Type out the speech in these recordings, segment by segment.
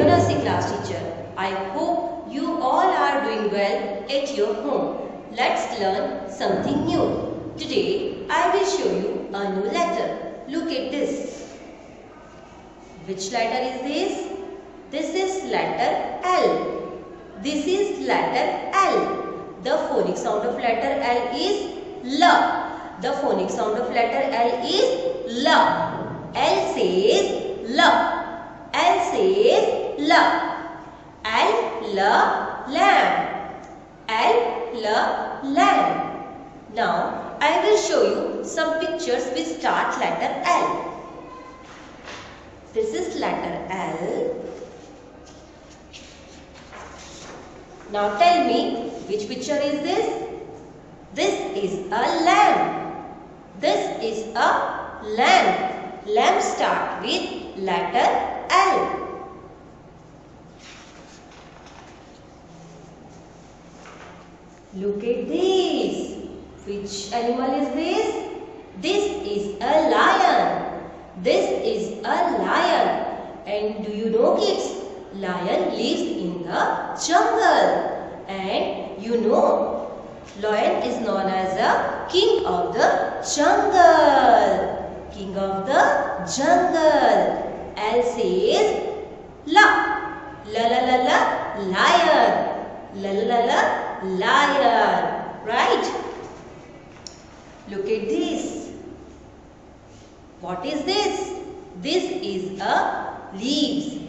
nursery class teacher. I hope you all are doing well at your home. Let's learn something new. Today I will show you a new letter. Look at this. Which letter is this? This is letter L. This is letter L. The phonic sound of letter L is L. The phonic sound of letter L is L. L says L. L says L. L, lamb. L, lamb. Now I will show you some pictures which start letter L. This is letter L. Now tell me, which picture is this? This is a lamb. This is a lamb. Lamb start with letter L. Look at this. Which animal is this? This is a lion. This is a lion. And do you know, kids? Lion lives in the jungle. And you know, lion is known as the king of the jungle. King of the jungle. L says la. La la la la, lion. La la la la, lion. Right? Look at this. What is this? This is a leaves.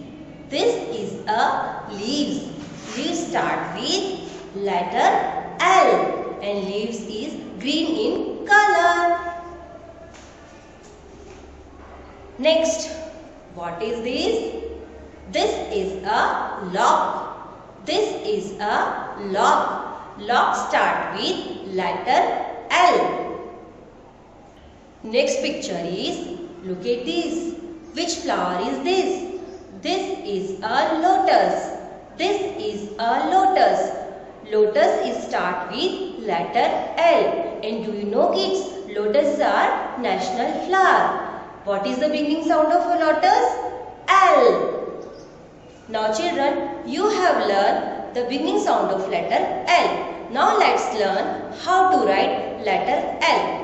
This is a leaves. Leaves start with letter L and leaves is green in color. Next, what is this? This is a lock. This is a lock. Lock start with letter L. Next picture is, look at this. Which flower is this? This is a lotus. This is a lotus. Lotus is start with letter L. And do you know, kids, lotus are national flower. What is the beginning sound of a lotus? L. Now children, you have learned the beginning sound of letter L. Now let's learn how to write letter L.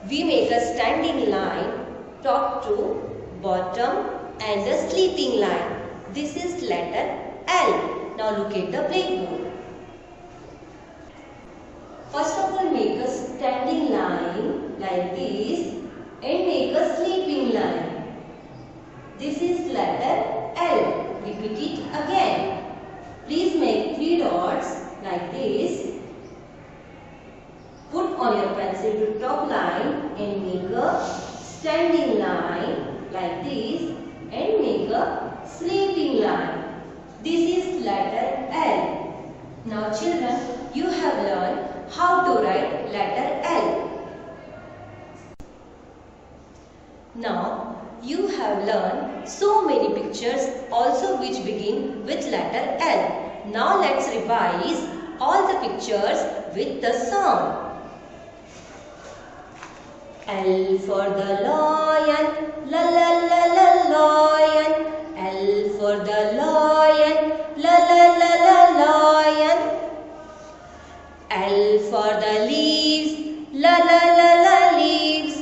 We make a standing line, top to bottom and a sleeping line. This is letter L. Now look at the blackboard. First of all, make a standing line like this and make a sleeping line. This is letter L. Repeat it again. Please make 3 dots like this. Put on your pencil to top line and make a standing line like this and make a sleeping line. This is letter L. Now children, you have learned how to write letter L. Now you have learned so many pictures also which begin with letter L. Now let's revise all the pictures with the song. L for the lion, la la la la lion. L for the lion, la la la la lion. L for the leaves, la la la la leaves.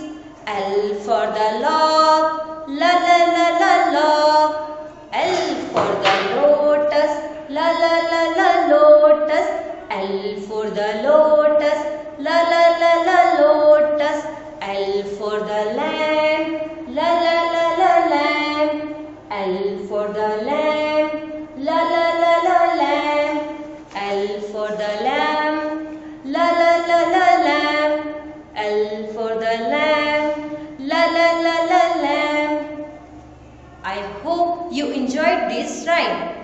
L for the log, la la la la log. L for the lotus, la la la la lotus. L for the lotus, la la la la lotus. L for the lamb, la la la la lamb. L for the lamb, la la la la lamb. L for the lamb, la la la la lamb. L for the lamb, la la la la lamb. I hope you enjoyed this rhyme.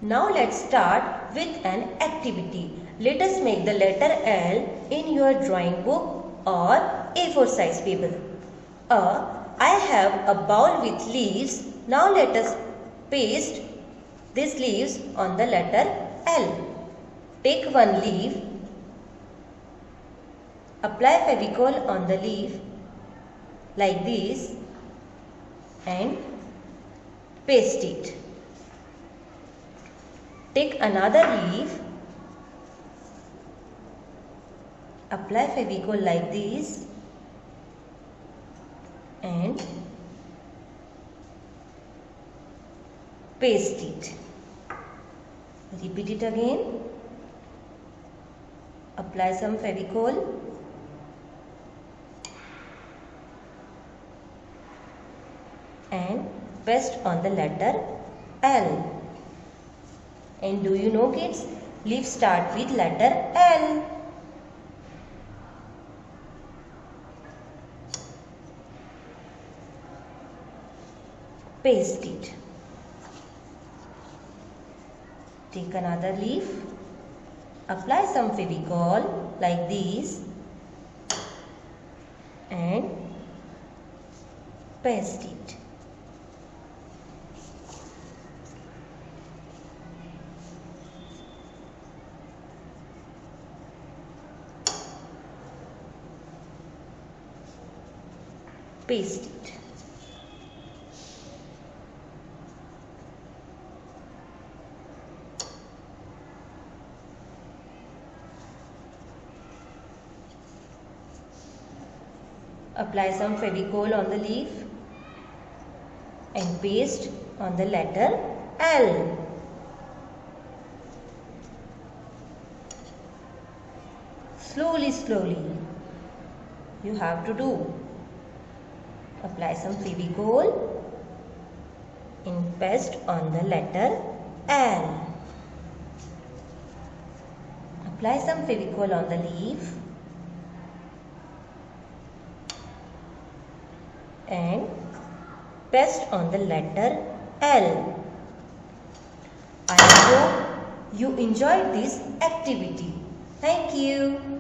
Now let's start with an activity. Let us make the letter L in your drawing book or A4 size paper. I have a bowl with leaves. Now let us paste these leaves on the letter L. Take one leaf, apply Fevicol on the leaf like this and paste it. Take another leaf, apply Fevicol like this and paste it. Repeat it again. Apply some Fevicol and paste on the letter L. And do you know, kids, leaves start with letter L. Paste it. Take another leaf, apply some Fevicol like this and paste it. Paste it. Apply some Fevicol on the leaf and paste on the letter L. Slowly, slowly you have to do. Apply some Fevicol and paste on the letter L. Apply some Fevicol on the leaf and paste on the letter L. I hope you enjoyed this activity. Thank you.